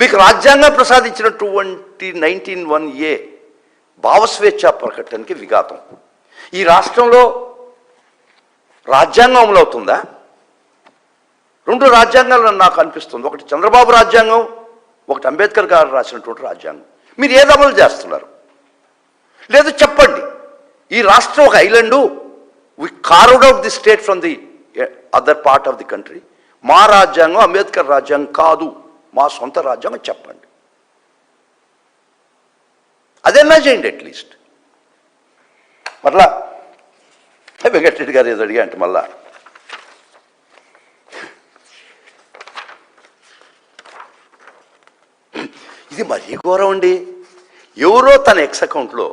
మీకు రాజ్యాంగం ప్రసాదించినటువంటి 19(1)A భావస్వేచ్ఛ ప్రకటనకి విఘాతం. ఈ రాష్ట్రంలో రాజ్యాంగం అమలవుతుందా? 2 రాజ్యాంగాలు నాకు అనిపిస్తుంది. ఒకటి చంద్రబాబు రాజ్యాంగం, ఒకటి అంబేద్కర్ గారు రాసినటువంటి రాజ్యాంగం. మీరు ఏది అమలు చేస్తున్నారు? లేదు చెప్పండి. ఈ రాష్ట్రం ఒక island, we carved out the state from the other part of the country. మా రాజ్యాంగం అంబేద్కర్ రాజ్యాంగం కాదు, మా సొంత రాజ్యాంగం చెప్పండి. అదన్నా చేయండి అట్లీస్ట్. మరలా వెంకటరెడ్డి గారు ఏదో అడిగా అంటే మళ్ళా ఇది మరీ ఘోరం అండి. ఎవరో తన ఎక్స్ అకౌంట్లో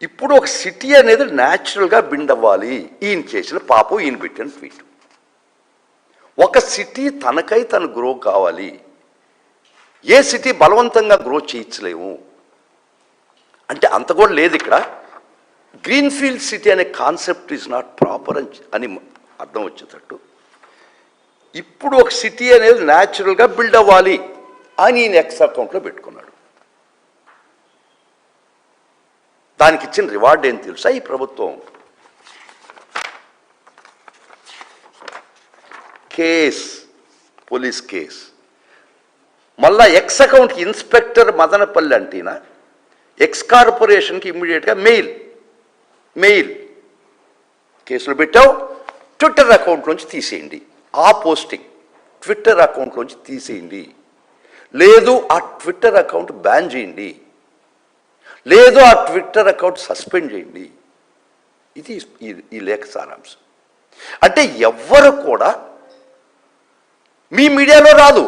ఇప్పుడు ఒక సిటీ అనేది న్యాచురల్గా బిల్డ్ అవ్వాలి. ఈయన చేసిన పాపం, ఈయన పెట్టిన ట్వీట్. ఒక సిటీ తనకై తను గ్రో కావాలి. ఏ సిటీ బలవంతంగా గ్రో చేయించలేము అంటే అంత కూడా లేదు ఇక్కడ. గ్రీన్ఫీల్డ్ సిటీ అనే కాన్సెప్ట్ ఈజ్ నాట్ ప్రాపర్ అని అర్థం వచ్చేటట్టు ఇప్పుడు ఒక సిటీ అనేది న్యాచురల్గా బిల్డ్ అవ్వాలి అని ఈయన ఎక్స్ అకౌంట్లో పెట్టుకున్నాడు. దానికి ఇచ్చిన రివార్డ్ ఏం తెలుసా? ఈ ప్రభుత్వం కేస్, పోలీస్ కేస్. మళ్ళా ఎక్స్ అకౌంట్కి ఇన్స్పెక్టర్ మదనపల్లి అంటేనా ఎక్స్ కార్పొరేషన్కి ఇమ్మీడియట్గా మెయిల్ కేసులు పెట్టావు, ట్విట్టర్ అకౌంట్లోంచి తీసేయండి. ఆ పోస్టింగ్ ట్విట్టర్ అకౌంట్లోంచి తీసేయండి, లేదు ఆ ట్విట్టర్ అకౌంట్ బ్యాన్ చేయండి, లేదు ఆ ట్విట్టర్ అకౌంట్ సస్పెండ్ చేయండి. ఇది ఈ లేఖ సారాంశం. అంటే ఎవ్వరు కూడా మీ మీడియాలో రాదు.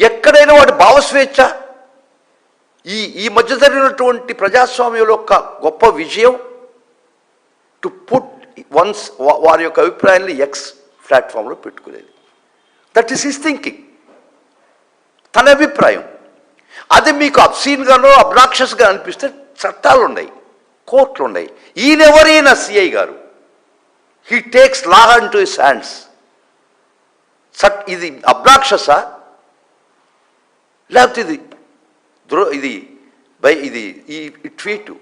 ఎక్కడైనా వాటి భావస్వేచ్ఛ ఈ మధ్య జరిగినటువంటి ప్రజాస్వామ్యంలో ఒక గొప్ప విజయం టు పుట్ వన్స్ వారి యొక్క అభిప్రాయాన్ని ఎక్స్ ప్లాట్ఫామ్లో పెట్టుకునేది. దట్ ఈస్ హిస్ థింకింగ్, తన అభిప్రాయం. అది మీకు అబ్సీన్గానో అబ్నాక్షస్గా అనిపిస్తే చట్టాలు ఉన్నాయి, కోర్టులు ఉన్నాయి. ఈయనెవరైనా సిఐ గారు, he takes law into his hands. ఇది అబ్నాక్షసా లేకపోతే ఇది ఈ ట్వీటు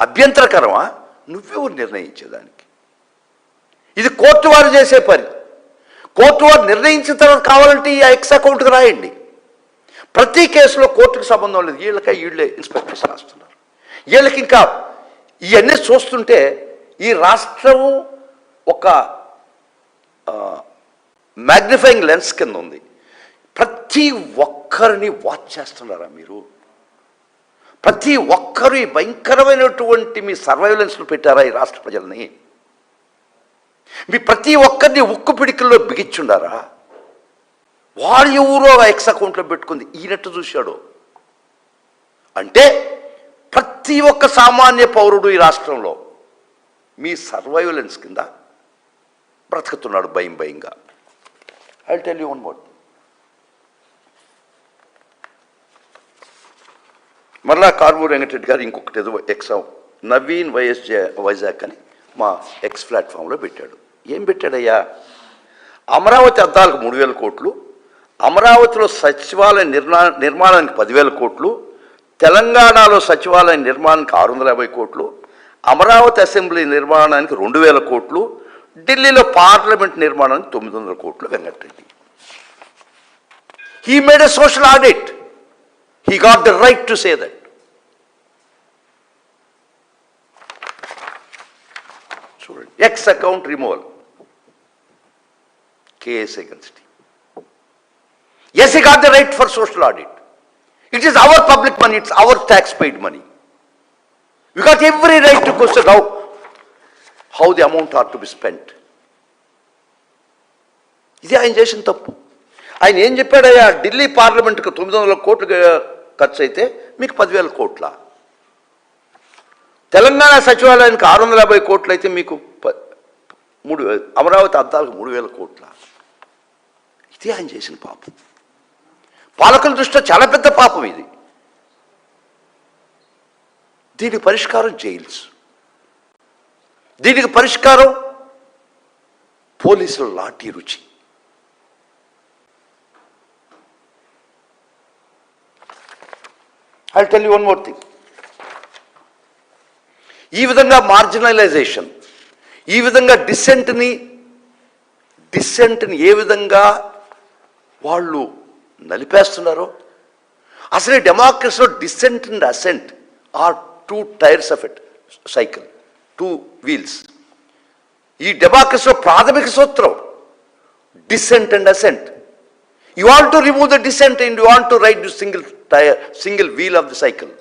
అభ్యంతరకరమా? నువ్వెవరు నిర్ణయించేదానికి? ఇది కోర్టు వారు చేసే పని. కోర్టు వారు నిర్ణయించిన తర్వాత కావాలంటే ఈ ఎక్స్ అకౌంట్కి రాయండి. ప్రతి కేసులో కోర్టుకు సంబంధం లేదు. వీళ్ళే ఇన్స్పెక్టర్స్ రాస్తున్నారు. వీళ్ళకి ఇంకా ఇవన్నీ చూస్తుంటే ఈ రాష్ట్రము ఒక మ్యాగ్నిఫైయింగ్ లెన్స్ కింద ఉంది. ప్రతి ఒక్కరిని వాచ్ చేస్తున్నారా మీరు? ప్రతి ఒక్కరు ఈ భయంకరమైనటువంటి మీ సర్వైలెన్స్లు పెట్టారా ఈ రాష్ట్ర ప్రజల్ని? మీ ప్రతి ఒక్కరిని ఉక్కు పిడికిల్లో బిగించుండారా? వాడు ఎవరో ఎక్స్ అకౌంట్లో పెట్టుకుంది ఈయనట్టు చూశాడు అంటే ప్రతి ఒక్క సామాన్య పౌరుడు ఈ రాష్ట్రంలో మీ సర్వైలెన్స్ కింద బ్రతుకుతున్నాడు భయంగా. I will tell you one more. మరలా కార్మూరి వెంకటరెడ్డి గారు ఇంకొకటి ఏదో ఎక్స్ నవీన్ వైజాగ్ అని మా ఎక్స్ ప్లాట్ఫామ్లో పెట్టాడు. ఏం పెట్టాడయ్యా? అమరావతి అద్దాలకు 3,000 కోట్లు, అమరావతిలో సచివాలయ నిర్మాణానికి 10,000 కోట్లు, తెలంగాణలో సచివాలయ నిర్మాణానికి 650 కోట్లు, అమరావతి అసెంబ్లీ నిర్మాణానికి 2,000 కోట్లు, ఢిల్లీలో పార్లమెంట్ నిర్మాణానికి 900 కోట్లు. Venkatareddy he made a social audit. He got the right to say that. చూడండి, X account removal, case against him. Yes, he got the right for social audit. It is our public money, it's our tax paid money. We got every right to question how the amount ought to be spent. ఇది ఆయన చేసిన తప్పు. ఆయన ఏం చెప్పాడయ్యా? ఢిల్లీ పార్లమెంట్కి 900 కోట్లు ఖర్చు అయితే మీకు 10,000 కోట్ల, తెలంగాణ సచివాలయానికి 650 కోట్లు అయితే మీకు అమరావతి అద్దాలకు 3,000 కోట్ల. ఇది ఆయన చేసిన పాపం. పాలకుల దృష్టిలో చాలా పెద్ద పాపం ఇది. దీనికి పరిష్కారం జైల్స్, దీనికి పరిష్కారం పోలీసుల లాఠీ రుచి. I tell you one more thing. ఈ విధంగా మార్జినలైజేషన్, ఈ విధంగా డిసెంట్ని ఏ విధంగా వాళ్ళు నలిపేస్తున్నారో. అసలు ఈ డెమోక్రసీలో dissent and assent are 2 tyres of it cycle, 2 wheels. ఈ డెమోక్రసీలో ప్రాథమిక సూత్రం dissent and assent. You want to remove the dissent and you want to ride the single wheel of the cycle.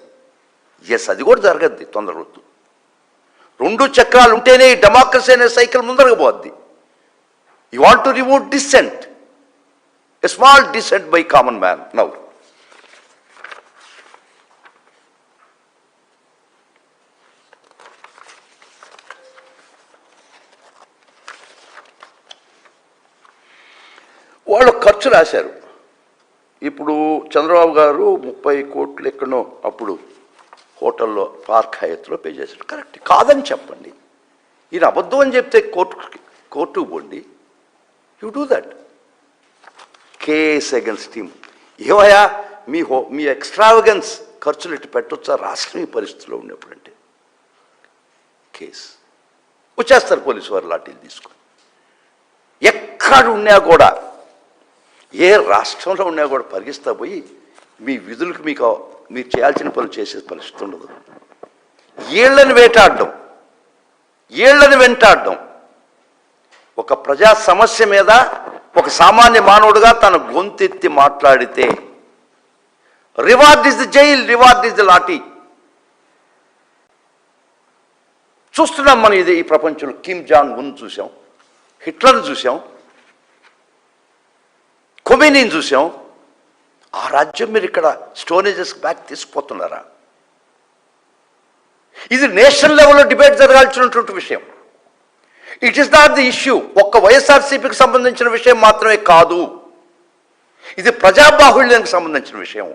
Yes, అది కూడా జరగద్ది తొందరవద్దు. 2 చక్రాలు ఉంటేనే ఈ డెమోక్రసీ అనే సైకిల్ ముందరకు పోద్ది. You want to remove dissent, a small dissent by common man. Now వాళ్ళు ఖర్చు రాశారు. ఇప్పుడు చంద్రబాబు గారు 30 కోట్లు ఎక్కడో అప్పుడు హోటల్లో పార్క్ హయత్లో పే చేశారు. కరెక్ట్ కాదని చెప్పండి. ఈయన అబద్ధం అని చెప్తే కోర్టుకు పోండి. You do that. Case against him. ఏమయ్యా మీ ఎక్స్ట్రావగెన్స్ ఖర్చులు ఇటు పెట్టొచ్చా రాష్ట్రం ఈ పరిస్థితిలో ఉన్నప్పుడంటే? కేసు వచ్చేస్తారు పోలీసు వారు లాఠీలు తీసుకొని. ఎక్కడ ఉన్నా కూడా, ఏ రాష్ట్రంలో ఉన్నా కూడా పరిగిస్తా పోయి మీ విధులకు మీరు చేయాల్సిన పనులు చేసే పరిస్థితి ఉండదు. ఏళ్లను వెంటాడడం. ఒక ప్రజా సమస్య మీద ఒక సామాన్య మానవుడుగా తన గొంతెత్తి మాట్లాడితే reward is the jail, reward is the lathi. చూస్తున్నాం మనం ఇది ఈ ప్రపంచంలో. కిమ్ జాంగ్ ఉన్ చూసాం, హిట్లర్ని చూసాం, ఖొమేనీని చూసాం. ఆ రాజ్యం మీరు ఇక్కడ స్టోనేజెస్ బ్యాక్ తీసుకుపోతున్నారా? ఇది నేషనల్ లెవెల్లో డిబేట్ జరగాల్సినటువంటి విషయం. It is not the issue. ఒక్క వైఎస్ఆర్సీపీకి సంబంధించిన విషయం మాత్రమే కాదు, ఇది ప్రజాబాహుళ్యానికి సంబంధించిన విషయం.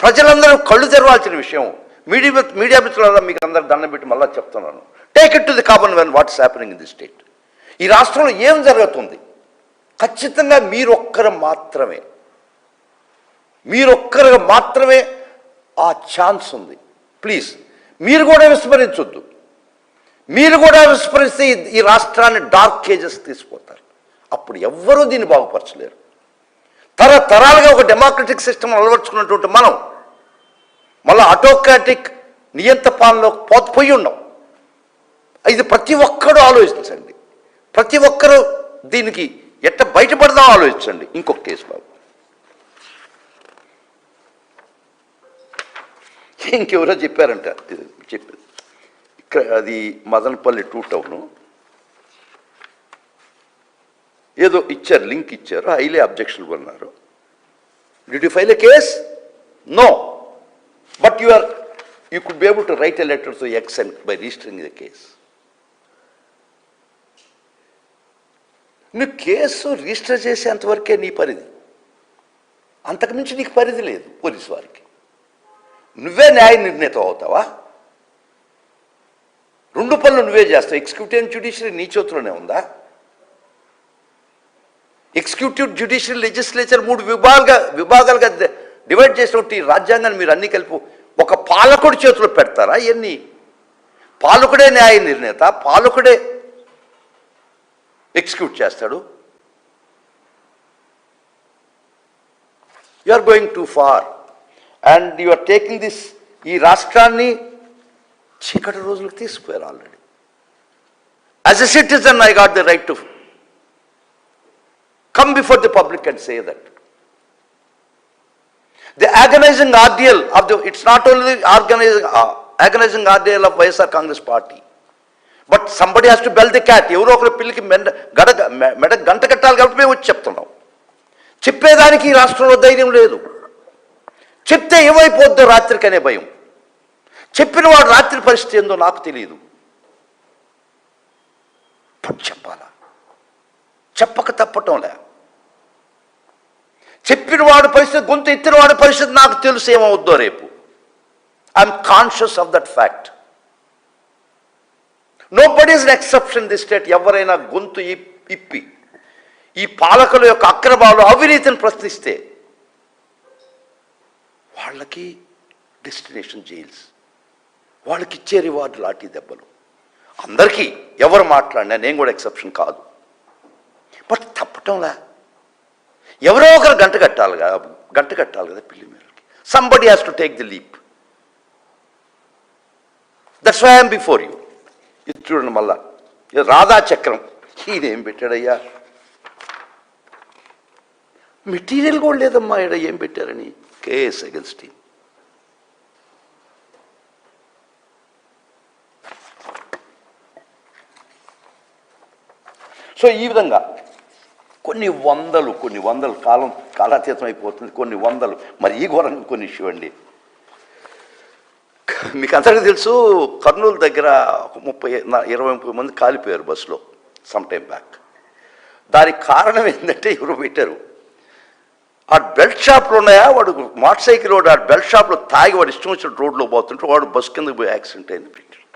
ప్రజలందరూ కళ్ళు తెరవాల్సిన విషయం. మీడియా మిత్రులారా, మీకు అందరు దండం పెట్టి మళ్ళా చెప్తున్నాను, take it to the common man what's happening in the state. ఈ రాష్ట్రంలో ఏం జరుగుతుంది? ఖచ్చితంగా మీరొక్కరు మాత్రమే ఆ ఛాన్స్ ఉంది. ప్లీజ్ మీరు కూడా విస్మరించొద్దు. మీరు కూడా విస్మరిస్తే ఈ రాష్ట్రాన్ని డార్క్ ఏజెస్ తీసుకుపోతారు. అప్పుడు ఎవ్వరూ దీన్ని బాగుపరచలేరు. తరతరాలుగా ఒక డెమోక్రటిక్ సిస్టమ్ అలవర్చుకున్నటువంటి మనం మళ్ళీ ఆటోక్రాటిక్ నియంత పాలనలో పోయి ఉన్నాం. ఇది ప్రతి ఒక్కరూ ఆలోచించండి. ప్రతి ఒక్కరూ దీనికి ఎట్ట బయటపడదాం ఆలోచించండి. ఇంకొక కేసు బాబు, ఇంకెవరో చెప్పారంట, చెప్పేది ఇక్కడ అది మదనపల్లి 2 టౌను ఏదో ఇచ్చారు, లింక్ ఇచ్చారు, హైలీ అబ్జెక్షనబుల్ అన్నారు. Did you file a case? No, but you could be able to write a letter to X and by registering the case. నువ్వు కేసు రిజిస్టర్ చేసేంతవరకే నీ పరిధి, అంతకుమించి నీకు పరిధి లేదు పోలీసు వారికి. నువ్వే న్యాయ నిర్ణేత అవుతావా? 2 పనులు నువ్వే చేస్తావు. ఎగ్జిక్యూటివ్ అండ్ జ్యుడిషియరీ నీ చేతిలోనే ఉందా? ఎగ్జిక్యూటివ్, జ్యుడిషియరీ, లెజిస్లేచర్ 3 విభాగాలుగా డివైడ్ చేసినట్టు ఈ రాజ్యాంగాన్ని మీరు అన్ని కలిపి ఒక పాలకుడి చేతిలో పెడతారా? ఇవన్నీ పాలకుడే న్యాయ నిర్ణేత, పాలకుడే ఎగ్జిక్యూట్ చేస్తాడు. You are going too far and you are taking this. ఈ రాష్ట్రాన్ని చీకటి రోజులకు తీసుకుపోయారు already. As a citizen I got the right to come before the public and say that. The agonizing ordeal of it's not only the agonizing ordeal of YSR Congress party, but somebody has to bell the cat. ఎవరో ఒకరు పిల్లికి మెడ గంట కట్టాలి కాబట్టి మేము వచ్చి చెప్తున్నాం. చెప్పేదానికి ఈ రాష్ట్రంలో ధైర్యం లేదు. చెప్తే ఏమైపోద్దో రాత్రికి అనే భయం. చెప్పిన వాడు రాత్రి పరిస్థితి ఏందో నాకు తెలియదు. చెప్పాలా? చెప్పక తప్పటంలే. చెప్పిన వాడి పరిస్థితి, గొంతు ఎత్తిన వాడి పరిస్థితి నాకు తెలుసు ఏమవుద్దో రేపు. I'm conscious of that fact. Nobody is an exception the state. ఎవరైనా గొంతు ఇప్పి ఈ పాలకుల యొక్క అక్రమాలు అవినీతిని ప్రశ్నిస్తే వాళ్ళకి డెస్టినేషన్ జైల్స్, వాళ్ళకి ఇచ్చే రివార్డు లాఠీ దెబ్బలు. అందరికీ ఎవరు మాట్లాడినా, నేను కూడా ఎక్సెప్షన్ కాదు, బట్ తప్పటంలా ఎవరో ఒకరు గంట కట్టాలి కదా పిల్లి మేరకి. Somebody has to take the leap. That's why I'm before you. ఇది చూడండి, మళ్ళా రాధా చక్రం ఈయనేం పెట్టాడయ్యా, మెటీరియల్ కూడా లేదమ్మా ఇక్కడ ఏం పెట్టారని. Case against him. సో ఈ విధంగా కొన్ని వందలు కాలాతీతం అయిపోతుంది, కొన్ని వందలు. మరి ఈ ఘోరంగా కొన్ని ఇష్యూ అండి. మీకు అందరికీ తెలుసు, కర్నూలు దగ్గర 20-30 మంది కాలిపోయారు బస్సులో సమ్ టైమ్ బ్యాక్. దానికి కారణం ఏంటంటే ఎవరు పెట్టారు, ఆ బెల్ట్ షాప్లో ఉన్నాయా, వాడు మోటార్ సైకిల్ వాడు ఆ బెల్ట్ షాప్లో తాగి వాడు ఇష్టం వచ్చిన రోడ్లో పోతుంటే వాడు బస్సు కిందకి పోయి యాక్సిడెంట్ అయింది పెట్టాడు.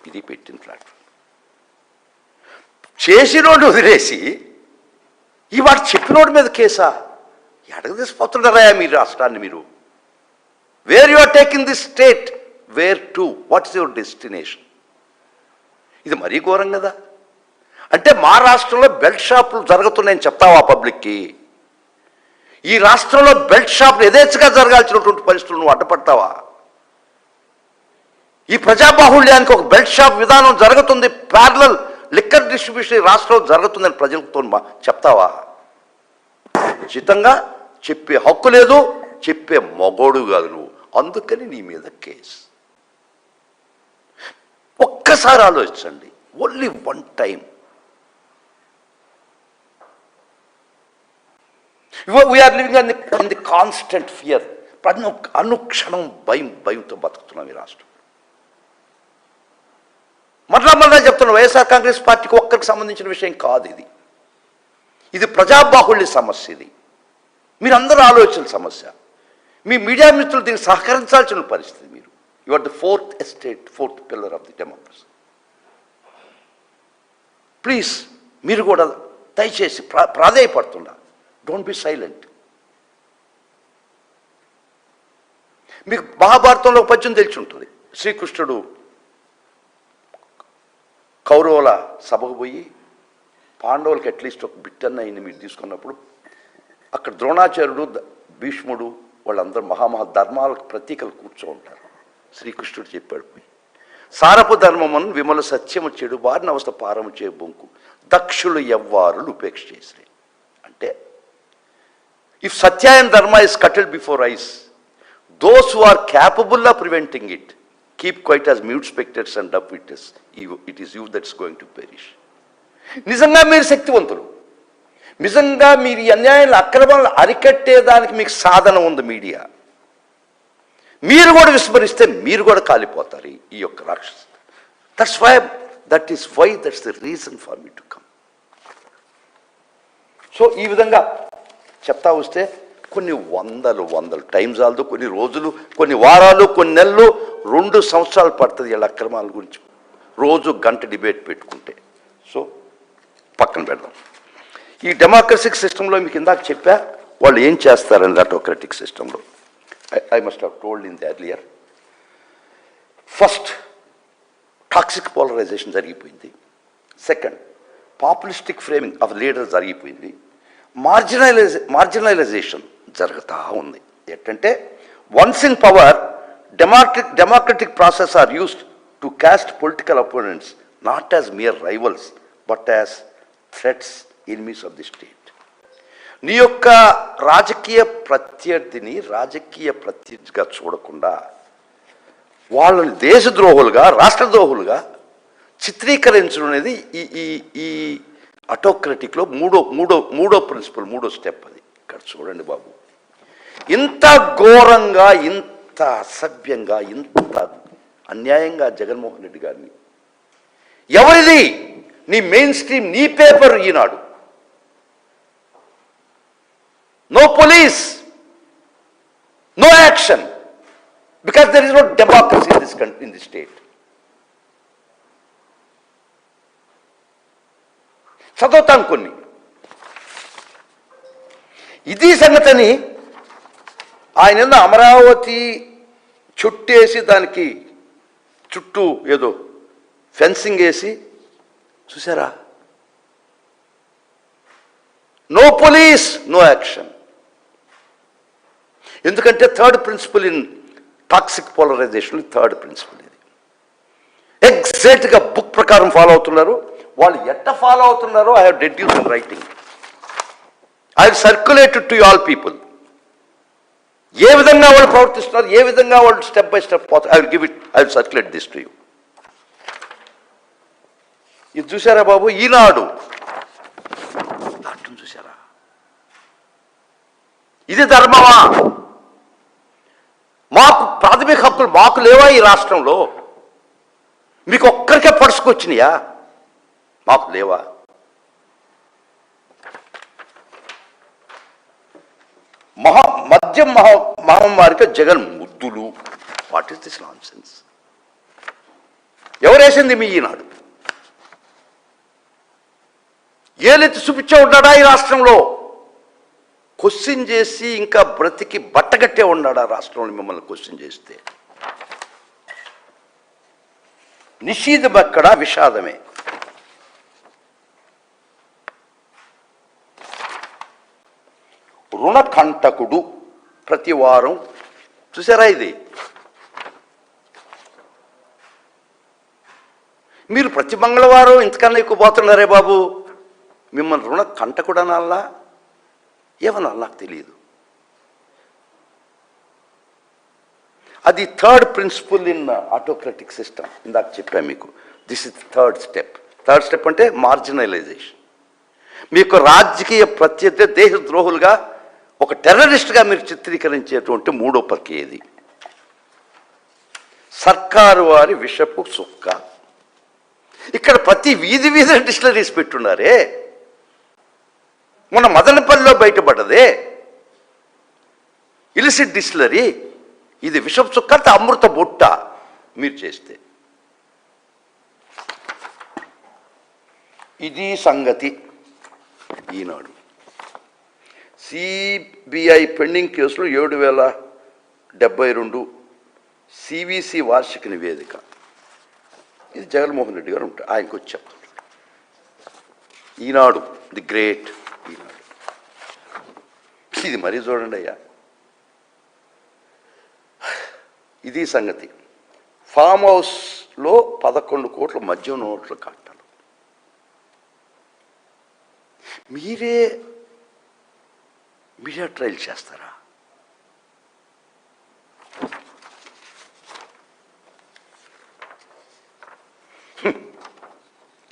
ఇది పెట్టిన ప్లాట్ఫామ్. చేసినోడు వదిలేసి ఈ వాడు చెప్పినోడి మీద కేసా? ఎడగ తీసుకుపోతున్నారా మీరు రాష్ట్రాన్ని? మీరు where you are taking this state, where to, what's your destination? ఇది మరీ ఘోరం కదా. అంటే మా రాష్ట్రంలో బెల్ట్ షాపులు జరుగుతున్నాయని చెప్తావా పబ్లిక్కి? ఈ రాష్ట్రంలో బెల్ట్ షాపులు యథేచ్ఛగా జరగాల్సినటువంటి పరిస్థితులు నువ్వు అడ్డపడతావా? ఈ ప్రజాబాహుళ్యానికి ఒక బెల్ట్ షాప్ విధానం జరుగుతుంది, ప్యారలల్ లిక్కర్ డిస్ట్రిబ్యూషన్ ఈ రాష్ట్రంలో జరుగుతుందని ప్రజలతో చెప్తావా? ఉచితంగా చెప్పే హక్కు లేదు, చెప్పే మగోడు కాదు నువ్వు. అందుకని నీ మీద కేసు. ఒక్కసారి ఆలోచించండి, only one time. We are living in the constant fear. అనుక్షణం భయంతో బతుకుతున్నాం ఈ రాష్ట్రం. మళ్ళా చెప్తున్నా, వైఎస్ఆర్ కాంగ్రెస్ పార్టీకి ఒక్కరికి సంబంధించిన విషయం కాదు ఇది. ఇది ప్రజాబాహుళ్య సమస్య. ఇది మీరందరూ ఆలోచన సమస్య. మీ మీడియా మిత్రులు దీనికి సహకరించాల్సిన పరిస్థితి. మీరు you are the fourth estate, fourth pillar of the democracy. Please మీరు కూడా దయచేసి ప్రాధేయపడుతుండా, డోంట్ బి సైలెంట్. మీకు మహాభారతంలో పద్యం తెలిసి ఉంటుంది. శ్రీకృష్ణుడు కౌరవుల సభకు పోయి పాండవులకి అట్లీస్ట్ ఒక బిట్టన్న అయింది మీరు తీసుకున్నప్పుడు, అక్కడ ద్రోణాచార్యుడు, భీష్ముడు వాళ్ళందరూ మహామహా ధర్మాలకు ప్రతీకలు కూర్చో ఉంటారు. శ్రీకృష్ణుడు చెప్పాడు పోయి, సారపు ధర్మమును విమల సత్యము చెడు బారిన అవస్థ పారము చే బొంకు దక్షులు ఎవ్వారులు ఉపేక్ష చేసిరే. అంటే if satya and dharma is cutted before eyes, those who are capable of preventing it keep quiet as mute spectators and dumb witness. It is you that's going to perish. నిజంగా మీరు శక్తివంతులు, నిజంగా మీరు ఈ అన్యాయాలు అక్రమాలను అరికట్టేదానికి మీకు సాధన ఉంది మీడియా. మీరు కూడా విస్మరిస్తే మీరు కూడా కాలిపోతారు ఈ యొక్క రాక్షసు. That's the reason for me to come. So ఈ విధంగా చెప్తా వస్తే కొన్ని వందలు టైం చాలదు, కొన్ని రోజులు, కొన్ని వారాలు, కొన్ని నెలలు, 2 సంవత్సరాలు పడుతుంది వీళ్ళ అక్రమాల గురించి రోజు గంట డిబేట్ పెట్టుకుంటే. సో పక్కన పెడదాం. ఈ డెమోక్రటిక్ సిస్టంలో మీకు ఇందాక చెప్పా వాళ్ళు ఏం చేస్తారని. ఆటోక్రటిక్ సిస్టంలో I must have told in the earlier. First toxic polarisation జరిగిపోయింది. Second populistic framing of leader జరిగిపోయింది. మార్జినలైజేషన్ జరుగుతూ ఉంది. ఏంటంటే once in power democratic process are used to cast political opponents not as mere rivals but as threats, enemies of the state. నీ యొక్క రాజకీయ ప్రత్యర్థిగా చూడకుండా వాళ్ళని దేశద్రోహులుగా, రాష్ట్రద్రోహులుగా చిత్రీకరించడం అనేది ఈ ఆటోక్రటిక్లో మూడో ప్రిన్సిపల్, మూడో స్టెప్. అది ఇక్కడ చూడండి బాబు, ఇంత ఘోరంగా, ఇంత అసభ్యంగా, ఇంత అన్యాయంగా జగన్మోహన్ రెడ్డి గారిని, ఎవరిది? నీ మెయిన్ స్ట్రీమ్, నీ paper Eenadu. No police, no action, because there is no democracy in this state. చదువుతాను కొన్ని. ఇది సంగతిని ఆయన అమరావతి చుట్టేసి దానికి చుట్టూ ఏదో ఫెన్సింగ్ వేసి చూసారా, నో పోలీస్ నో యాక్షన్. ఎందుకంటే third principle in toxic polarization, third principle ఇది. ఎగ్జాక్ట్గా బుక్ ప్రకారం ఫాలో అవుతున్నారు. వాళ్ళు ఎట్ట ఫాలో అవుతున్నారో I have deduce in writing. I have circulated to all people. ఏ విధంగా వాళ్ళు ప్రవర్తిస్తున్నారు, ఏ విధంగా వాళ్ళు స్టెప్ బై స్టెప్ పోతారు. I will give it, I will circulate this to you. ఇది చూసారా బాబు, ఈనాడు దాంట్లో చూసారా? ఇది ధర్మమా? మాకు ప్రాథమిక హక్కులు మాకు లేవా ఈ రాష్ట్రంలో? మీకు ఒక్కరికే పడుచుకొచ్చినాయా? మాకు లేవా? మద్యం మహమ్మారిగా జగన్ ముద్దులు. What is this nonsense? ఎవరేసింది మీ ఈనాడు? ఏలెత్తి చూపించే ఉన్నాడా ఈ రాష్ట్రంలో? క్వశ్చన్ చేసి ఇంకా బ్రతికి బట్టగట్టే ఉన్నాడా రాష్ట్రంలో? మిమ్మల్ని క్వశ్చన్ చేస్తే నిషేధం ఎక్కడ, విషాదమే. రుణకంటకుడు ప్రతి వారం చూసారా? ఇది మీరు ప్రతి మంగళవారం ఇంతకన్నా ఎక్కువ పోతున్నారే బాబు. మిమ్మల్ని రుణ కంటకుడు అనాలా ఏమన్నా నాకు తెలియదు. అది third principle in autocratic system. ఇందాక చెప్పాను మీకు. This is third step. Third step అంటే మార్జినలైజేషన్. మీకు రాజకీయ ప్రత్యర్థి దేశ ద్రోహులుగా ఒక టెర్రరిస్ట్గా మీరు చిత్రీకరించేటువంటి మూడో ప్రక్రియ ఇది. సర్కారు వారి విషపు సుక్క. ఇక్కడ ప్రతి వీధి డిస్టిలరీస్ పెట్టున్నారే. మొన్న మదనపల్లిలో బయటపడ్డదే ఇలిసిట్ డిస్టిలరీ. ఇది విషపు చుక్క, అమృత బుట్ట మీరు చేస్తే. ఇది సంగతి. ఈనాడు సిబిఐ పెండింగ్ కేసులు 7072 సివిసి వార్షిక నివేదిక. ఇది జగన్మోహన్ రెడ్డి గారు ఉంటారు, ఆయనకు వచ్చి చెప్తున్నారు. ఈనాడు ది గ్రేట్ ఈనాడు. ఇది మరీ చూడండి అయ్యా. ఇది సంగతి. ఫామ్ హౌస్లో 11 కోట్ల మద్యం నోట్ల కట్టలు. మీరే మీడియా ట్రయల్ చేస్తారా?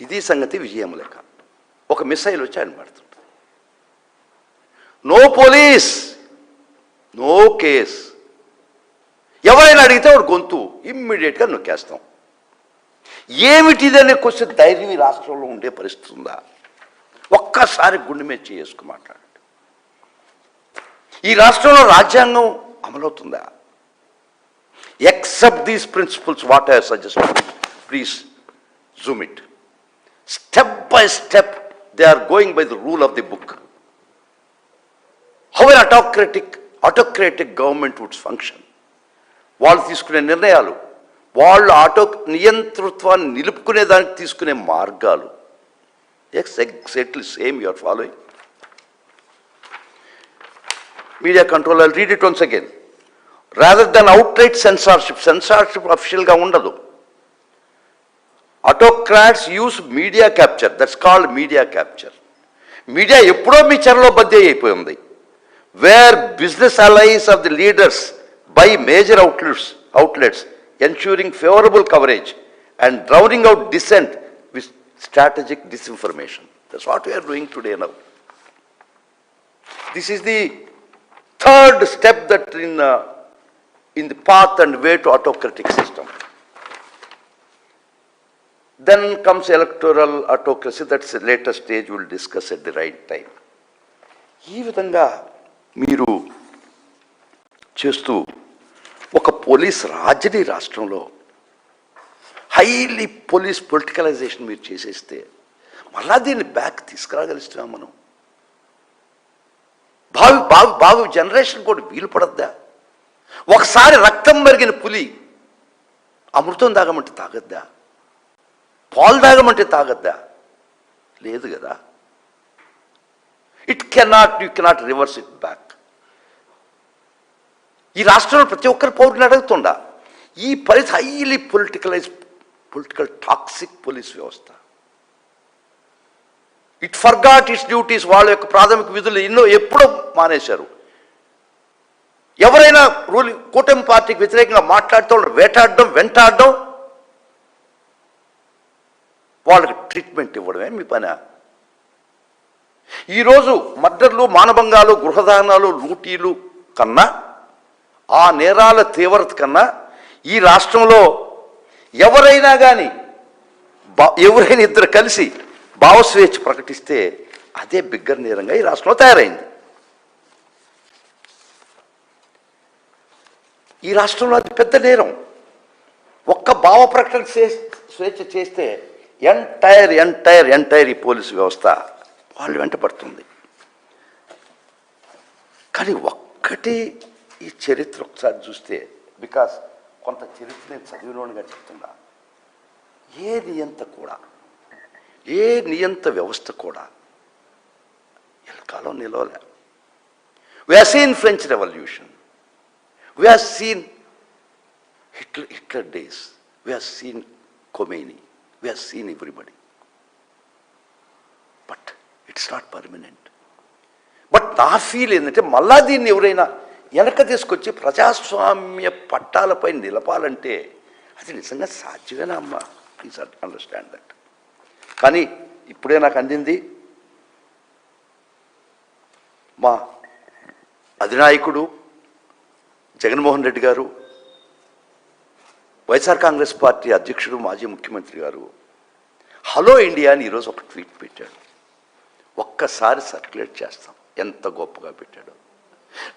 ఇది సంగతి. విజయం లెక్క ఒక మిసైల్ వచ్చి ఆయన పడుతుంది. No police no case. ఎవరైనా అడిగితే వాడు గొంతు ఇమ్మీడియట్గా నొక్కేస్తాం. ఏమిటిదనే క్వశ్చన్ ధైర్యం ఈ రాష్ట్రంలో ఉండే పరిస్థితి ఉందా? ఒక్కసారి గుండె మీద చేసుకు మాట్లాడండి. ఈ రాష్ట్రంలో రాజ్యాంగం అమలవుతుందా? Except these principles what I suggest, please zoom it. Step by step they are going by the rule of the book. How an autocratic government would function. వాళ్ళు తీసుకునే నిర్ణయాలు, వాళ్ళు నియంతృత్వాన్ని నిలుపుకునే దానికి తీసుకునే మార్గాలు exactly same you are following. Media control, I read it once again. Rather than outright censorship అఫిషియల్గా ఉండదు. Autocrats use media capture. That's called media capture. Media ఎప్పుడో మీ చెరలో బద్దీ అయిపోయింది. Where business allies of the leaders buy major outlets, ensuring favorable coverage and drowning out dissent with strategic disinformation. That's what we are doing today now. This is the third step that in the path and way to autocratic system. Then comes electoral autocracy. That's the later stage. We'll discuss at the right time. ఈ విధంగా మీరు చేస్తూ ఒక police Rajani రాష్ట్రంలో highly police politicalisation మీరు చేసేస్తే మళ్ళా దీన్ని బ్యాక్ తీసుకురాగలుగుతున్నాం మనం? భావి జనరేషన్ కూడా వీలు పడద్దా? ఒకసారి రక్తం మరిగిన పులి అమృతం తాగమంటే తాగద్దా? పాలు తాగమంటే తాగద్దా? లేదు కదా. You cannot reverse it back. ఈ రాష్ట్రంలో ప్రతి ఒక్కరి పౌరుని అడుగుతుండా ఈ పరిస్థితి హైలీ పొలిటికల్ టాక్సిక్ పోలీస్ వ్యవస్థ. It forgot it's duties. వాళ్ళ యొక్క ప్రాథమిక విధులు ఎప్పుడో మానేశారు. ఎవరైనా కూటమి పార్టీకి వ్యతిరేకంగా మాట్లాడుతూ వేటాడడం, వెంటాడడం, వాళ్ళకి ట్రీట్మెంట్ ఇవ్వడమే మీ పని. ఈరోజు మర్డర్లు, మానభంగాలు, గృహదానాలు, లూటీలు కన్నా, ఆ నేరాల తీవ్రత కన్నా ఈ రాష్ట్రంలో ఎవరైనా కానీ ఎవరైనా ఇద్దరు కలిసి భావస్వేచ్ఛ ప్రకటిస్తే అదే బిగ్గర్ నేరంగా ఈ రాష్ట్రంలో తయారైంది. ఈ రాష్ట్రంలో అది పెద్ద నేరం. ఒక్క భావ ప్రకటన స్వేచ్ఛ చేస్తే ఎంటైర్ ఈ పోలీసు వ్యవస్థ వాళ్ళు వెంట పడుతుంది. కానీ ఒక్కటి ఈ చరిత్ర ఒకసారి చూస్తే, బికాస్ కొంత చరిత్ర నేను చదివినోడుగా చెప్తున్నా, ఏ నియంత వ్యవస్థ కూడా ఎల్లకాలం నిలవలే. We have seen French Revolution, we have seen Hitler days, we have seen Khomeini, we have seen everybody, but it's not permanent. But నా ఫీల్ ఏంటంటే మళ్ళా దీన్ని ఎవరైనా వెనక తీసుకొచ్చి ప్రజాస్వామ్య పట్టాలపై నిలపాలంటే అది నిజంగా సాధ్యమేనా అమ్మా? Please understand that. కానీ ఇప్పుడే నాకు అందింది, మా అధినాయకుడు జగన్మోహన్ రెడ్డి గారు, వైఎస్ఆర్ కాంగ్రెస్ పార్టీ అధ్యక్షుడు, మాజీ ముఖ్యమంత్రి గారు హలో ఇండియా అని ఈరోజు ఒక ట్వీట్ పెట్టాడు. ఒక్కసారి సర్క్యులేట్ చేస్తాం, ఎంత గొప్పగా పెట్టాడు.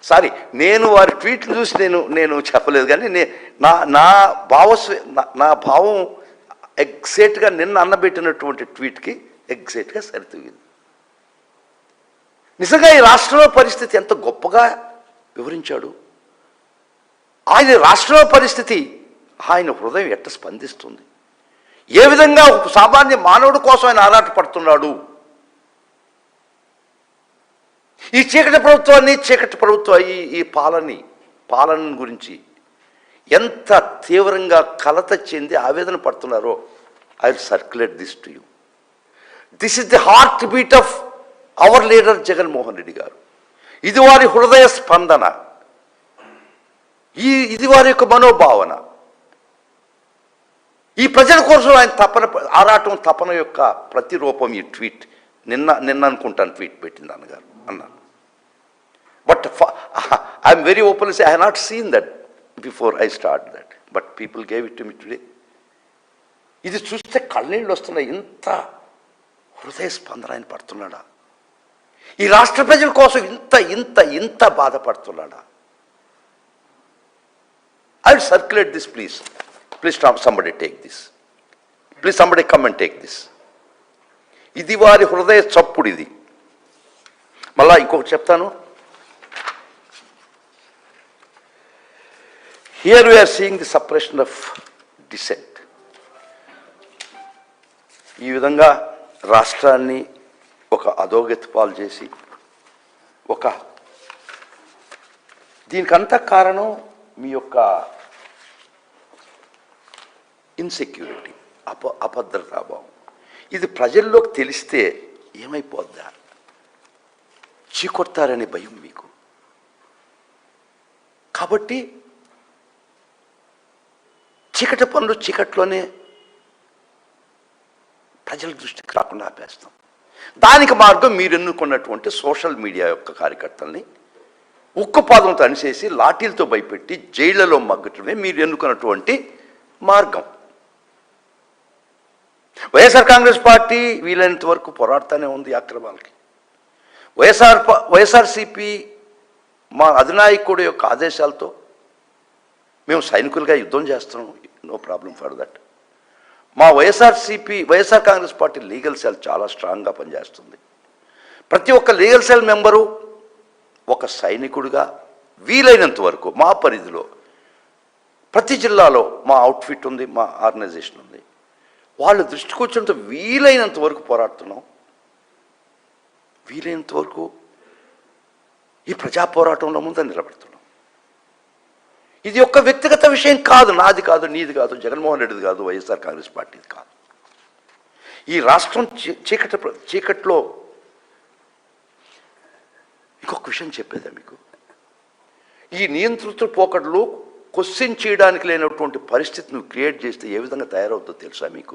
సారీ, నేను వారి ట్వీట్లు చూసి నేను చెప్పలేదు, కానీ నా భావం ఎగ్జాక్ట్గా నిన్న అన్నబెట్టినటువంటి ట్వీట్కి ఎగ్జాక్ట్గా సరితూగింది. నిజంగా ఈ రాష్ట్రంలో పరిస్థితి ఎంత గొప్పగా వివరించాడు. ఆయన రాష్ట్రంలో పరిస్థితి, ఆయన హృదయం ఎట్ట స్పందిస్తుంది, ఏ విధంగా ఒక సామాన్య మానవుడి కోసం ఆయన ఆరాటపడుతున్నాడు. ఈ చీకటి ప్రభుత్వ ఈ పాలన గురించి ఎంత తీవ్రంగా కలత చెంది ఆవేదన పడుతున్నారో I will circulate this to you. This is the heart beat of our leader Jaganmohan Reddy గారు. ఇది వారి హృదయ స్పందన, ఇది వారి యొక్క మనోభావన. ఈ ప్రజల కోసం ఆయన తపన యొక్క ప్రతిరూపం ఈ ట్వీట్. నిన్న అనుకుంటాను ట్వీట్ పెట్టింది అన్నగారు అన్నారు. But I'm very open say I have not seen that before I start that, but people gave it to me today. ఇది చూస్తే కళ్ళనీళ్ళు వస్తున్నాయి. ఇంత హృదయ స్పందన ఆయన పడుతున్నాడా? ఈ రాష్ట్ర ప్రజల కోసం ఇంత బాధపడుతున్నాడా? I will circulate this please somebody take this. Please somebody come and take this. ఇది వారి హృదయ చప్పుడు. ఇది మళ్ళా ఇంకొకటి చెప్తాను. Here we are seeing the suppression of dissent. ఈ విధంగా రాష్ట్రాన్ని ఒక అధోగతి పాలు చేసి దీనికంతా కారణం మీ యొక్క ఇన్సెక్యూరిటీ, అభద్రతాభావం. ఇది ప్రజల్లోకి తెలిస్తే ఏమైపోద్దా? చీకొడతారనే భయం మీకు. కాబట్టి చీకటి పనులు చీకట్లోనే ప్రజల దృష్టికి రాకుండా ఆపేస్తాం. దానికి మార్గం మీరు ఎన్నుకున్నటువంటి సోషల్ మీడియా యొక్క కార్యకర్తల్ని ఉక్కుపాదంతో అనిసేసి లాఠీలతో భయపెట్టి జైళ్లలో మగ్గటమే మీరు ఎన్నుకున్నటువంటి మార్గం. వైఎస్ఆర్ కాంగ్రెస్ పార్టీ వీలైనంత వరకు పోరాడుతూనే ఉంది అక్రమాలకి. వైఎస్ఆర్సీపీ మా అధినాయకుడు యొక్క ఆదేశాలతో మేము సైనికులుగా యుద్ధం చేస్తున్నాం, నో ప్రాబ్లం ఫర్ దట్. మా వైఎస్ఆర్ కాంగ్రెస్ పార్టీ లీగల్ సెల్ చాలా స్ట్రాంగ్గా పనిచేస్తుంది. ప్రతి ఒక్క లీగల్ సెల్ మెంబరు ఒక సైనికుడిగా వీలైనంత వరకు మా పరిధిలో ప్రతి జిల్లాలో మా అవుట్ఫిట్ ఉంది, మా ఆర్గనైజేషన్ ఉంది. వాళ్ళు దృష్టికి వచ్చినంత వీలైనంత వరకు పోరాడుతున్నాం. వీలైనంత వరకు ఈ ప్రజా పోరాటంలో ముందు నిలబడుతున్నాం. ఇది ఒక్క వ్యక్తిగత విషయం కాదు, నాది కాదు, నీది కాదు, జగన్మోహన్ రెడ్డిది కాదు, వైఎస్ఆర్ కాంగ్రెస్ పార్టీది కాదు. ఈ రాష్ట్రం చీకట్లో ఇంకొక విషయం చెప్పేదా మీకు, ఈ నియంతృత్వ పోకడలు క్వశ్చన్ చేయడానికి లేనటువంటి పరిస్థితి నువ్వు క్రియేట్ చేస్తే ఏ విధంగా తయారవుతుందో తెలుసా మీకు?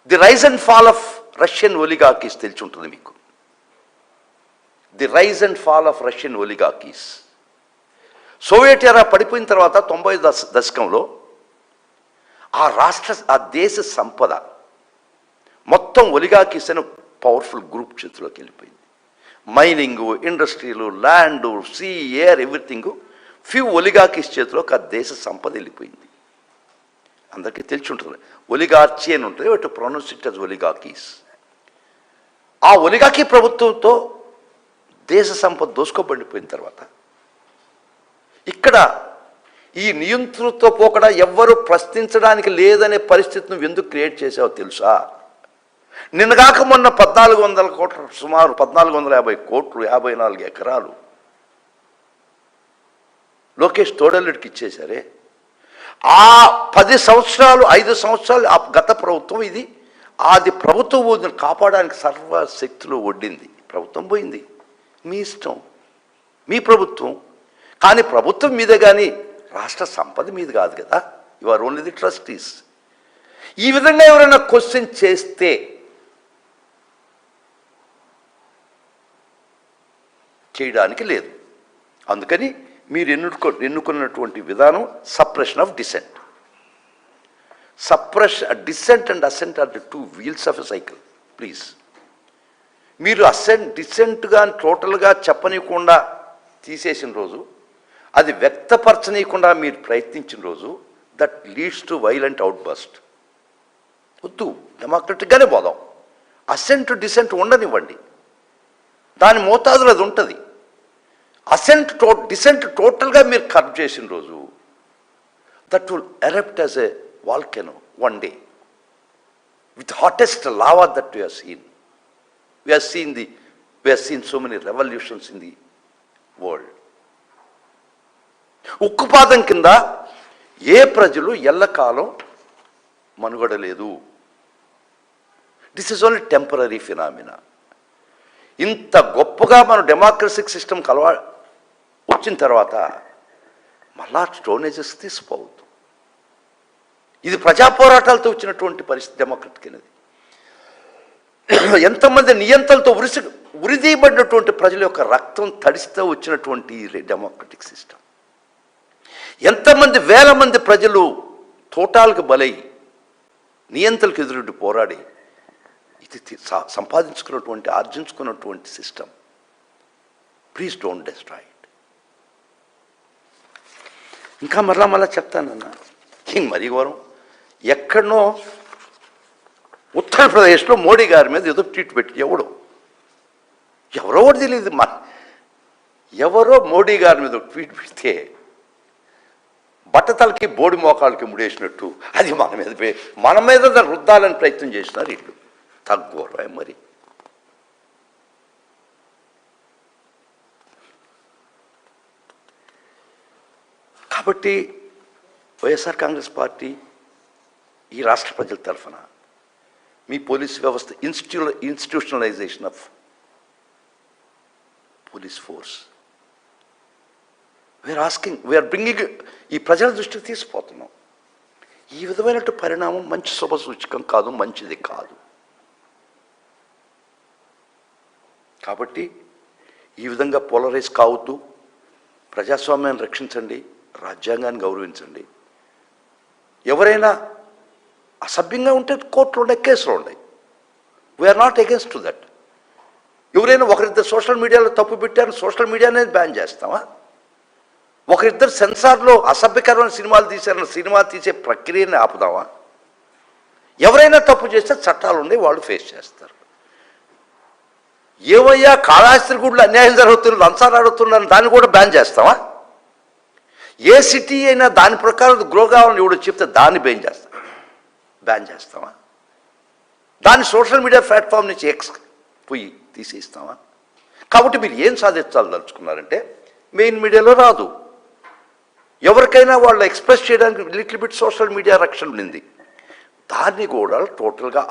The rise and fall of Russian oligarchies తెలిసి ఉంటుంది మీకు. The rise and fall of Russian oligarchies. Soviet era పడిపోయిన తర్వాత 90 దశకంలో ఆ దేశ సంపద మొత్తం ఒలిగార్కీస్ అనే పవర్ఫుల్ గ్రూప్ చేతిలోకి వెళ్ళిపోయింది. మైనింగు, ఇండస్ట్రీలు, land, sea, air, everything few oligarchies చేతిలోకి ఆ దేశ సంపద వెళ్ళిపోయింది. అందరికీ తెలిసి ఉంటుంది. ఒలిగార్చీ అని ఉంటుంది, బట్ ప్రొనౌన్స్ ఇట్ యాజ్ ఒలిగార్కీస్. ఆ ఒలిగార్కీ ప్రభుత్వంతో దేశ సంపద దోసుకోబడిపోయిన తర్వాత ఇక్కడ ఈ నియంతృత్వ పోకడ ఎవ్వరూ ప్రశ్నించడానికి లేదనే పరిస్థితిని ఎందుకు క్రియేట్ చేసావో తెలుసా? నిన్నగాక మొన్న 1400 కోట్లు, సుమారు 1450 కోట్లు, 54 ఎకరాలు లోకేష్ తోడల్లుడికి ఇచ్చేశారే. ఆ 10 సంవత్సరాలు 5 సంవత్సరాలు ఆ గత ప్రభుత్వం ఇది అది ప్రభుత్వం కాపాడడానికి సర్వశక్తులు ఒడ్డింది. ప్రభుత్వం పోయింది, మీ ఇష్టం, మీ ప్రభుత్వం. కానీ ప్రభుత్వం మీద కానీ రాష్ట్ర సంపద మీద కాదు కదా. You are only the trustees. ఈ విధంగా ఎవరైనా క్వశ్చన్ చేస్తే చేయడానికి లేదు. అందుకని మీరు ఎన్నుకున్నటువంటి విధానం suppression of dissent. Dissent and assent are the 2 wheels of a cycle. Please, మీరు డిసెంట్గా టోటల్గా చెప్పనీయకుండా తీసేసిన రోజు, అది వ్యక్తపరచనీయకుండా మీరు ప్రయత్నించిన రోజు, that leads to violent outburst. వద్దు, డెమోక్రటిక్గానే పోదాం. అసెంట్ డిసెంట్ ఉండనివ్వండి, దాని మోతాదులో అది ఉంటుంది. డిసెంట్ టోటల్గా మీరు కర్వ్ చేసిన రోజు, that will erupt as a volcano one day with hottest lava that you have seen. We have seen so many revolutions in the world. ఉక్కుపాదం కింద ఏ ప్రజలు ఎల్లకాలం మనుగడ లేదు. This is only temporary phenomena. ఇంత గొప్పగా మనం డెమోక్రసిక్ సిస్టమ్ వచ్చిన తర్వాత మళ్ళా స్టోనేజెస్ తీసిపోవద్దు. ఇది ప్రజా పోరాటాలతో వచ్చినటువంటి పరిస్థితి డెమోక్రటిక్ అనేది. ఎంతమంది నియంతలతో ఉరిదీయబడినటువంటి ప్రజల యొక్క రక్తం తడిస్తూ వచ్చినటువంటి డెమోక్రటిక్ సిస్టమ్. ఎంతమంది వేల మంది ప్రజలు తోటాలకు బలై నియంతలకు ఎదురు పోరాడి ఇది ఆర్జించుకున్నటువంటి system. Please don't destroy it. ఇంకా మరలా చెప్తానన్నా, మరీ ఘోరం. ఎక్కడనో ఉత్తరప్రదేశ్లో మోడీ గారి మీద ఏదో ట్వీట్ పెట్టి ఎవరో తెలియదు, ఎవరో మోడీ గారి మీద ట్వీట్ పెడితే బట్టతలకి బోడి మోకాళ్ళకి ముడేసినట్టు అది మన మీద రుద్దాలని ప్రయత్నం చేసినారు ఇల్లు. తగ్గోరా మరి. కాబట్టి వైఎస్ఆర్ కాంగ్రెస్ పార్టీ ఈ రాష్ట్ర ప్రజల తరఫున మీ పోలీస్ వ్యవస్థ institutionalization of police force we are bringing ఈ ప్రజల దృష్టికి తీసుకుపోతున్నాం. ఈ విధమైన పరిణామం మంచి శుభ సూచకం కాదు, మంచిది కాదు. కాబట్టి ఈ విధంగా పోలరైజ్ కావద్దు. ప్రజాస్వామ్యాన్ని రక్షించండి, రాజ్యాంగాన్ని గౌరవించండి. ఎవరైనా అసభ్యంగా ఉంటే కోర్టులో ఉండే కేసులు ఉన్నాయి. We are not against to that. ఎవరైనా ఒకరిద్దరు సోషల్ మీడియాలో తప్పు పెట్టారు, సోషల్ మీడియానే బ్యాన్ చేస్తామా? ఒకరిద్దరు సెన్సార్లో అసభ్యకరమైన సినిమాలు తీశారన్న సినిమా తీసే ప్రక్రియని ఆపుదామా? ఎవరైనా తప్పు చేస్తే చట్టాలు ఉన్నాయి, వాళ్ళు ఫేస్ చేస్తారు. ఏమయ్యా కాళహస్తి గుడిలో అన్యాయం జరుగుతుంది, లంచాలు అడుగుతున్నారని దాన్ని కూడా బ్యాన్ చేస్తావా? ఏ సిటీ అయినా దాని ప్రకారం గ్రో కావాలని ఎవడు చెప్తే దాన్ని బ్యాన్ చేస్తావా? దాన్ని సోషల్ మీడియా ప్లాట్ఫామ్ నుంచి పోయి తీసేస్తావా? కాబట్టి మీరు ఏం సాధించాలదలుచుకున్నారంటే మెయిన్ మీడియాలో రాదు. ఎవరికైనా వాళ్ళు ఎక్స్ప్రెస్ చేయడానికి లిటిల్ బిట్ సోషల్ మీడియా రక్షణ ఉంది. దాన్ని కూడా టోటల్గా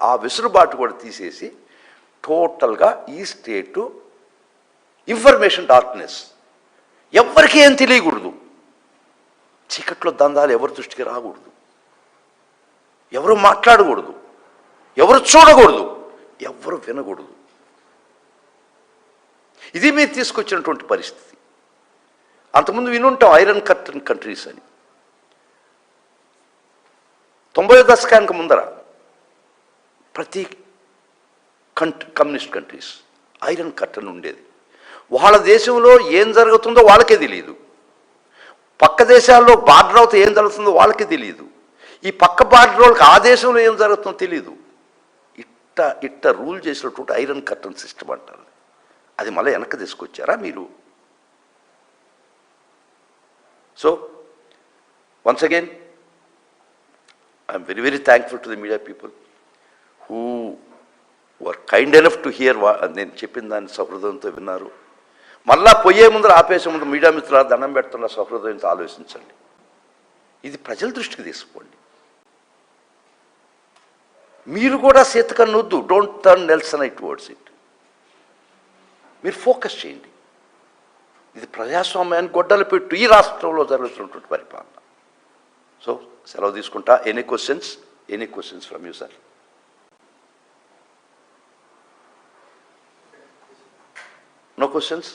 ఆ వెసులుబాటు కూడా తీసేసి టోటల్గా ఈ స్టేటు ఇన్ఫర్మేషన్ డార్క్నెస్, ఎవరికి ఏం తెలియకూడదు, చీకట్లో దందాలు ఎవరి దృష్టికి రాకూడదు, ఎవరు మాట్లాడకూడదు, ఎవరు చూడకూడదు, ఎవరు వినకూడదు. ఇది మీరు తీసుకొచ్చినటువంటి పరిస్థితి. అంతకుముందు వినుంటాం ఐరన్ కర్టన్ కంట్రీస్ అని. 90వ దశకానికి ముందర ప్రతి కమ్యూనిస్ట్ కంట్రీస్ ఐరన్ కర్టన్ ఉండేది. వాళ్ళ దేశంలో ఏం జరుగుతుందో వాళ్ళకే తెలియదు, పక్క దేశాల్లో బార్డర్ అవుతే ఏం జరుగుతుందో వాళ్ళకే తెలియదు, ఈ పక్క బార్డర్ వాళ్ళకి ఆ దేశంలో ఏం జరుగుతుందో తెలియదు. ఇట్ట రూల్ చేసినటువంటి ఐరన్ కర్టన్ సిస్టమ్ అంటారు. అది మళ్ళీ వెనక్కి తీసుకొచ్చారా మీరు? So once again I'm very very thankful to the media people who were kind enough to hear. నేను చెప్పిన దాన్ని సహృదయంతో విన్నారు. మళ్ళా పోయే ముందర ఆపేసే ముందు మీడియా మిత్రుల దండం పెడుతున్న సహృదయంతో ఆలోచించండి. ఇది ప్రజల దృష్టికి తీసుకోండి. మీరు కూడా సీతకన్నొద్దు, don't turn Nelson eye towards it. మీరు ఫోకస్ చేయండి. ఇది ప్రజాస్వామ్యాన్ని గొడ్డలు పెట్టు ఈ రాష్ట్రంలో జరుగుతున్నటువంటి పరిపాలన. సో సెలవు తీసుకుంటా. Any questions from you sir? No questions?